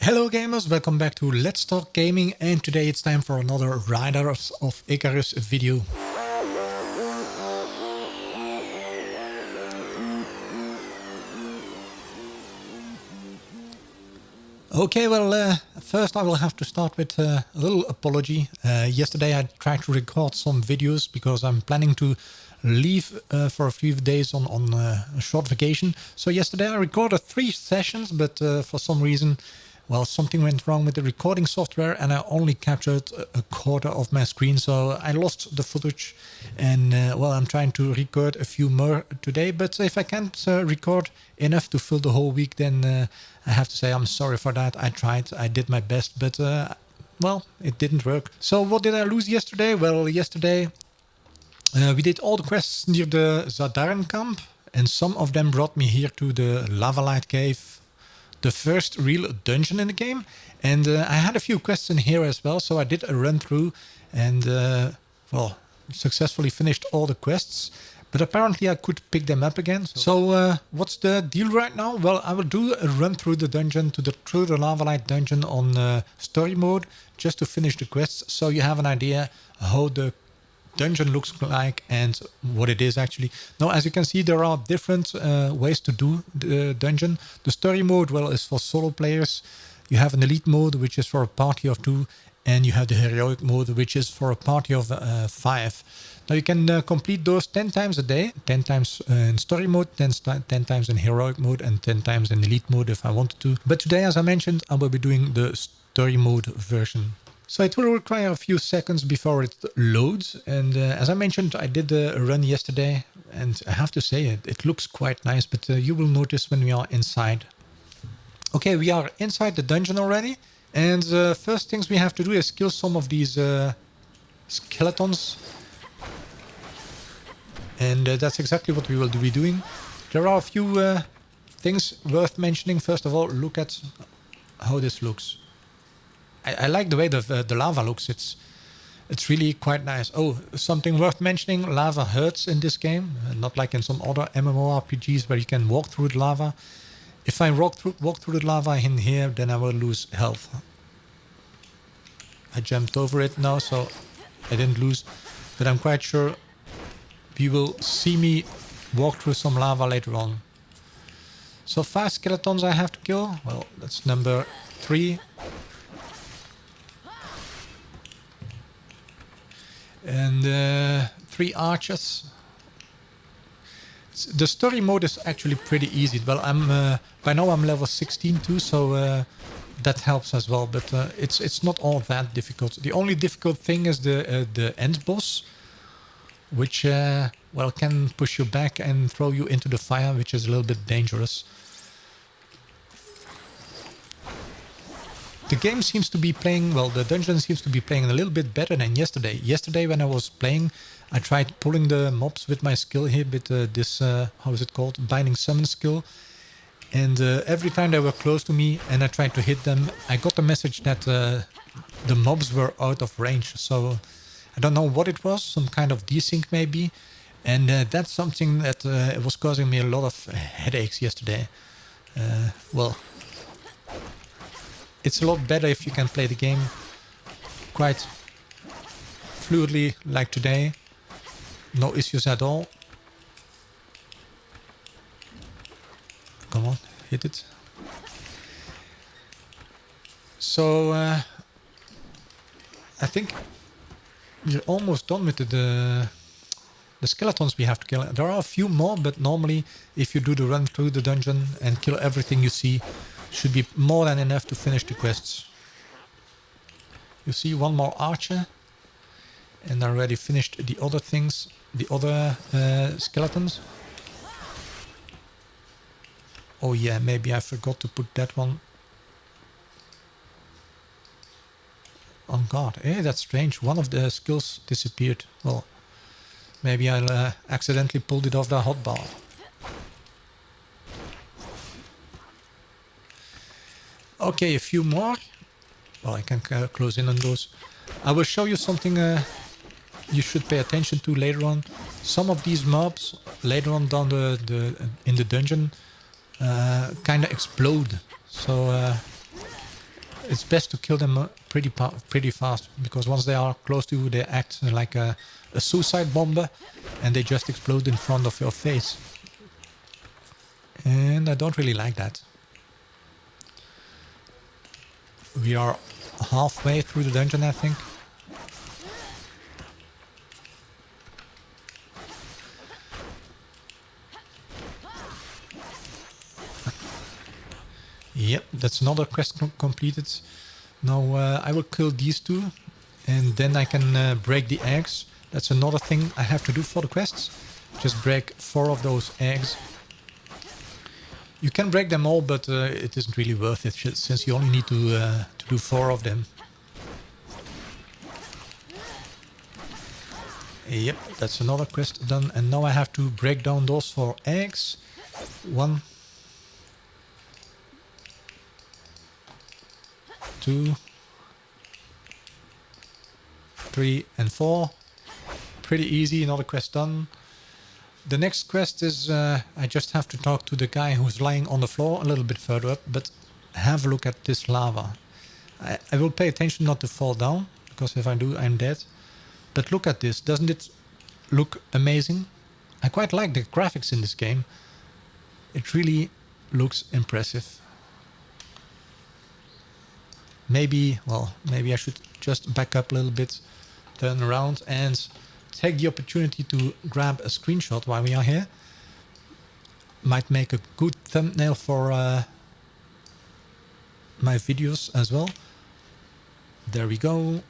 Hello gamers, welcome back to Let's Talk Gaming, and today it's time for another Riders of Icarus video. Okay, well, first I will have to start with a little apology. Yesterday I tried to record some videos because I'm planning to leave for a few days on a short vacation. So yesterday I recorded 3 sessions, but for some reason, well, something went wrong with the recording software and I only captured a quarter of my screen. So I lost the footage and, well, I'm trying to record a few more today. But if I can't record enough to fill the whole week, then I have to say I'm sorry for that. I tried, I did my best, but, well, it didn't work. So what did I lose yesterday? Well, yesterday we did all the quests near the Zadarn camp, and some of them brought me here to the Lavalight Cave, the first real dungeon in the game. And I had a few quests in here as well, so I did a run through and, well, successfully finished all the quests. But apparently I could pick them up again. So what's the deal right now? Well, I will do a run through the dungeon, through the Lavalight dungeon on story mode, just to finish the quests, so you have an idea how the dungeon looks like and what it is actually. Now, as you can see, there are different ways to do the dungeon. The story mode, well, is for solo players. You have an elite mode, which is for a party of 2, and you have the heroic mode, which is for a party of 5. Now you can complete those 10 times a day, 10 times in story mode, 10 times in heroic mode, and 10 times in elite mode if I wanted to. But today, as I mentioned, I will be doing the story mode version. So it will require a few seconds before it loads, and as I mentioned, I did a run yesterday, and I have to say it looks quite nice, but you will notice when we are inside. Okay, we are inside the dungeon already, and first things we have to do is kill some of these skeletons, and that's exactly what we will be doing. There are a few things worth mentioning. First of all, look at how this looks. I like the way the lava looks. It's really quite nice. Oh, something worth mentioning, lava hurts in this game. Not like in some other MMORPGs where you can walk through the lava. If I walk through the lava in here, then I will lose health. I jumped over it now, so I didn't lose. But I'm quite sure you will see me walk through some lava later on. So 5 skeletons I have to kill. Well, that's number 3. And 3 archers. The story mode is actually pretty easy. Well, by now I'm level 16 too, so that helps as well. But it's not all that difficult. The only difficult thing is the end boss, which well, can push you back and throw you into the fire, which is a little bit dangerous. The game seems to be playing, well, the dungeon seems to be playing a little bit better than yesterday. Yesterday when I was playing, I tried pulling the mobs with my skill here, with this, how is it called, binding summon skill. And every time they were close to me and I tried to hit them, I got the message that the mobs were out of range. So I don't know what it was, some kind of desync maybe. And that's something that was causing me a lot of headaches yesterday. Well, it's a lot better if you can play the game quite fluidly like today. No issues at all. Come on, hit it. So I think we're almost done with the skeletons we have to kill. There are a few more, but normally if you do the run through the dungeon and kill everything you see, should be more than enough to finish the quests. You see, 1 more archer, and I already finished the other things, the other skeletons. Oh yeah, maybe I forgot to put that one on guard. Hey, that's strange. One of the skills disappeared. Well, maybe I'll accidentally pulled it off the hotbar. Okay, a few more. Well, I can close in on those. I will show you something you should pay attention to later on. Some of these mobs later on down in the dungeon kind of explode. So it's best to kill them pretty fast, because once they are close to you, they act like a suicide bomber, and they just explode in front of your face. And I don't really like that. We are halfway through the dungeon, I think. Yep, that's another quest completed. Now I will kill these two, and then I can break the eggs. That's another thing I have to do for the quests. Just break 4 of those eggs. You can break them all, but it isn't really worth it, since you only need to do 4 of them. Yep, that's another quest done. And now I have to break down those 4 eggs. 1, 2, 3, and 4. Pretty easy, another quest done. The next quest is I just have to talk to the guy who's lying on the floor a little bit further up, but have a look at this lava. I will pay attention not to fall down, because if I do, I'm dead. But look at this, doesn't it look amazing? I quite like the graphics in this game. It really looks impressive. Maybe I should just back up a little bit, turn around, and take the opportunity to grab a screenshot while we are here. Might make a good thumbnail for my videos as well. There we go.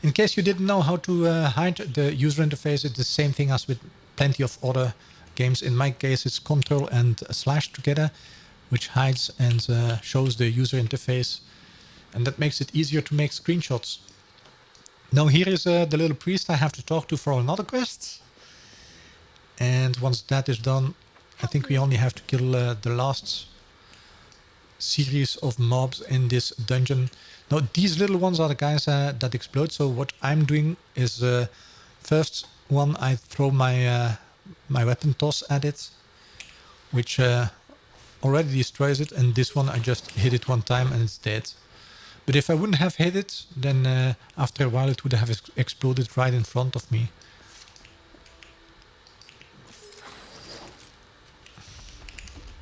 In case you didn't know how to hide the user interface, it's the same thing as with plenty of other games. In my case, it's Ctrl and / together, which hides and shows the user interface, and that makes it easier to make screenshots. Now here is the little priest I have to talk to for another quest. And once that is done, I think we only have to kill the last series of mobs in this dungeon. Now these little ones are the guys that explode, so what I'm doing is first one I throw my my weapon toss at it, which already destroys it, and this one I just hit it one time and it's dead. But if I wouldn't have hit it, then after a while it would have exploded right in front of me.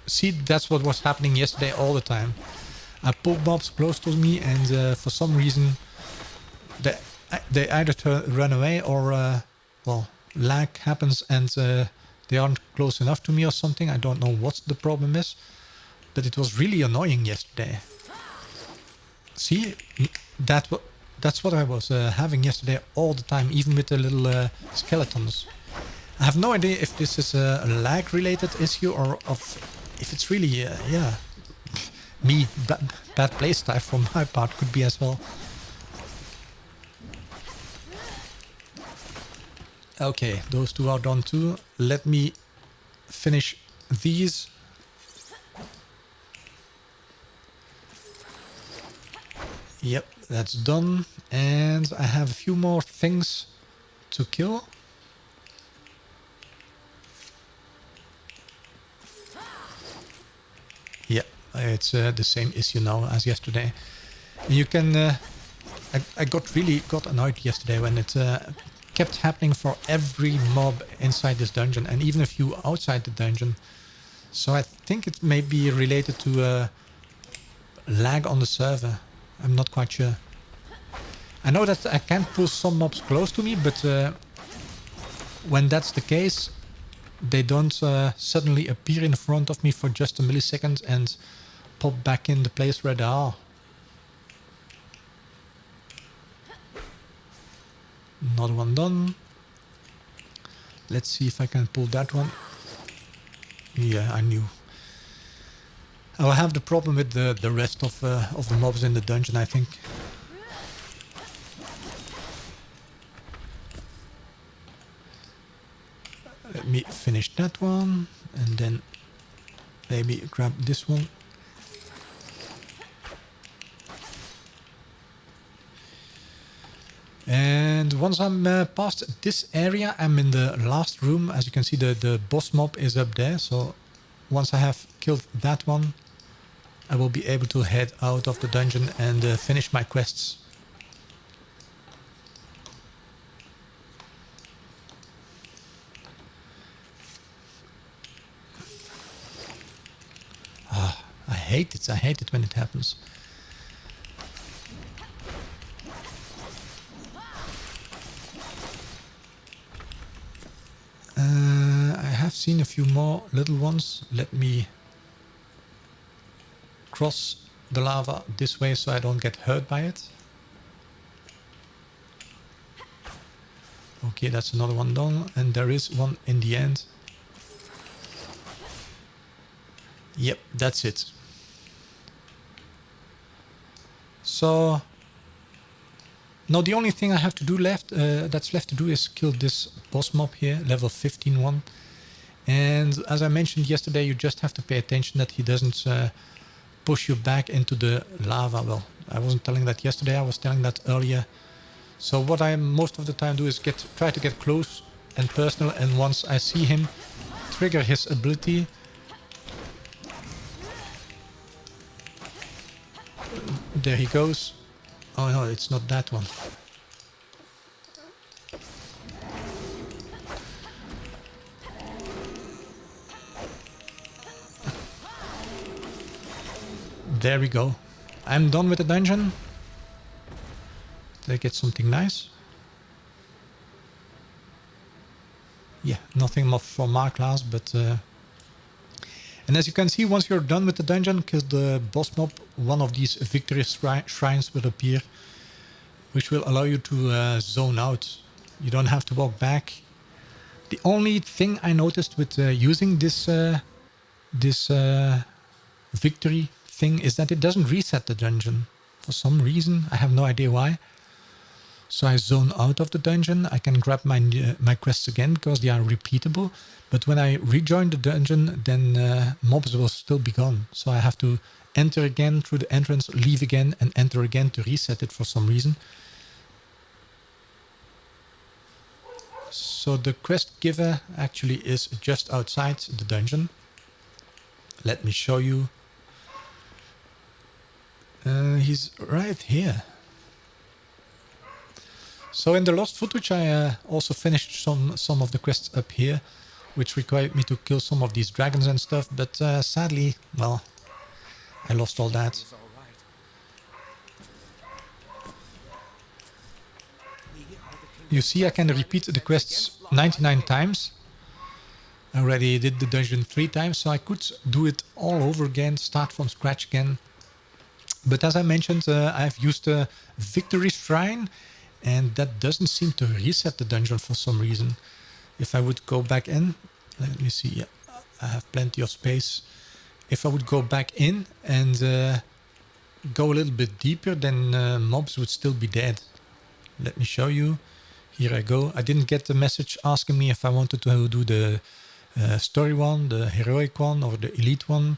See, that's what was happening yesterday all the time. I pulled mobs close to me, and for some reason they either run away or well, lag happens and they aren't close enough to me or something. I don't know what the problem is, but it was really annoying yesterday. See, that's what I was having yesterday all the time, even with the little skeletons. I have no idea if this is a lag related issue or if it's really, yeah, me, bad playstyle from my part could be as well. Okay, those two are done too. Let me finish these. Yep, that's done. And I have a few more things to kill. Yep, it's the same issue now as yesterday. And you can... I got annoyed yesterday when it kept happening for every mob inside this dungeon, and even a few outside the dungeon. So I think it may be related to lag on the server. I'm not quite sure. I know that I can pull some mobs close to me, but when that's the case, they don't suddenly appear in front of me for just a millisecond and pop back in the place where they are. Another one done. Let's see if I can pull that one. Yeah, I knew. I'll have the problem with the rest of the mobs in the dungeon, I think. Let me finish that one, and then maybe grab this one. And once I'm past this area, I'm in the last room. As you can see, the boss mob is up there. So once I have killed that one, I will be able to head out of the dungeon and finish my quests. I hate it. I hate it when it happens. I have seen a few more little ones. Let me cross the lava this way so I don't get hurt by it. Okay, that's another one done. And there is one in the end. Yep, that's it. So now the only thing I have to do that's left to do is kill this boss mob here, level 15 one. And as I mentioned yesterday, you just have to pay attention that he doesn't push you back into the lava. Well, I wasn't telling that yesterday, I was telling that earlier. So what I most of the time do is try to get close and personal, and once I see him trigger his ability, there he goes. Oh no, it's not that one. There we go. I'm done with the dungeon. Did I get something nice? Yeah, nothing more from my class, but... And as you can see, once you're done with the dungeon, kill the boss mob, one of these victory shrines will appear, which will allow you to zone out. You don't have to walk back. The only thing I noticed with using this victory thing is that it doesn't reset the dungeon. For some reason, I have no idea why. So I zone out of the dungeon. I can grab my quests again because they are repeatable. But when I rejoin the dungeon, then mobs will still be gone. So I have to enter again through the entrance, leave again, and enter again to reset it for some reason. So the quest giver actually is just outside the dungeon. Let me show you. He's right here. So in the lost footage I also finished some of the quests up here, which required me to kill some of these dragons and stuff, but sadly, well, I lost all that. You see, I can repeat the quests 99 times. I already did the dungeon 3 times, so I could do it all over again, start from scratch again. But as I mentioned, I've used a victory shrine, and that doesn't seem to reset the dungeon for some reason. If I would go back in, let me see, yeah, I have plenty of space. If I would go back in and go a little bit deeper, then mobs would still be dead. Let me show you. Here I go. I didn't get the message asking me if I wanted to do the story one, the heroic one, or the elite one.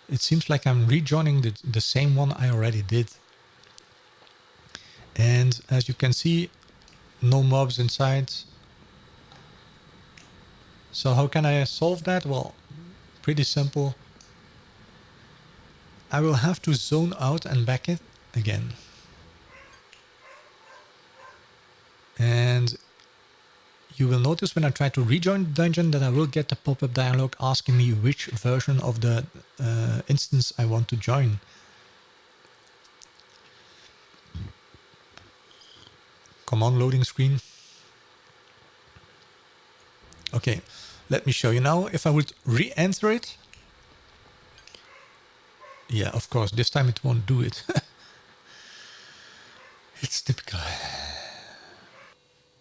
It seems like I'm rejoining the same one I already did. And as you can see, no mobs inside. So how can I solve that? Well, pretty simple. I will have to zone out and back it again. And you will notice when I try to rejoin the dungeon that I will get a pop-up dialog asking me which version of the instance I want to join. Come on, loading screen. Okay, let me show you now. If I would re-enter it. Yeah, of course, this time it won't do it. It's typical.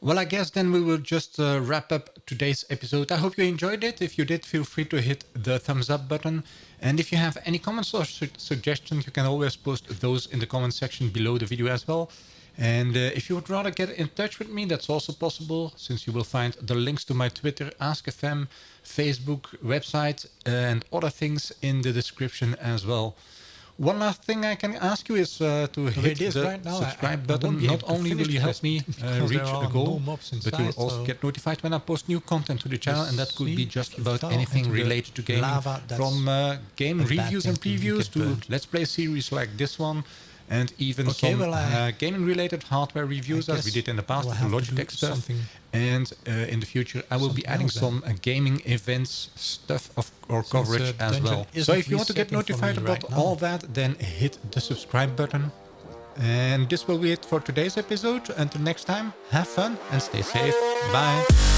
Well, I guess then we will just wrap up today's episode. I hope you enjoyed it. If you did, feel free to hit the thumbs up button. And if you have any comments or suggestions, you can always post those in the comment section below the video as well. And if you would rather get in touch with me, that's also possible, since you will find the links to my Twitter, AskFM, Facebook, website, and other things in the description as well. One last thing I can ask you is to hit the subscribe button. Not only will you help me reach a goal, but you will also get notified when I post new content to the channel, and that could be just about anything related to gaming, from game reviews and previews to Let's Play series like this one, and even some gaming-related hardware reviews, as we did in the past with Logitech stuff. And in the future, I will be adding some gaming events stuff or coverage as well. So if you want to get notified about all that, then hit the subscribe button. And this will be it for today's episode. Until next time, have fun and stay safe. Bye.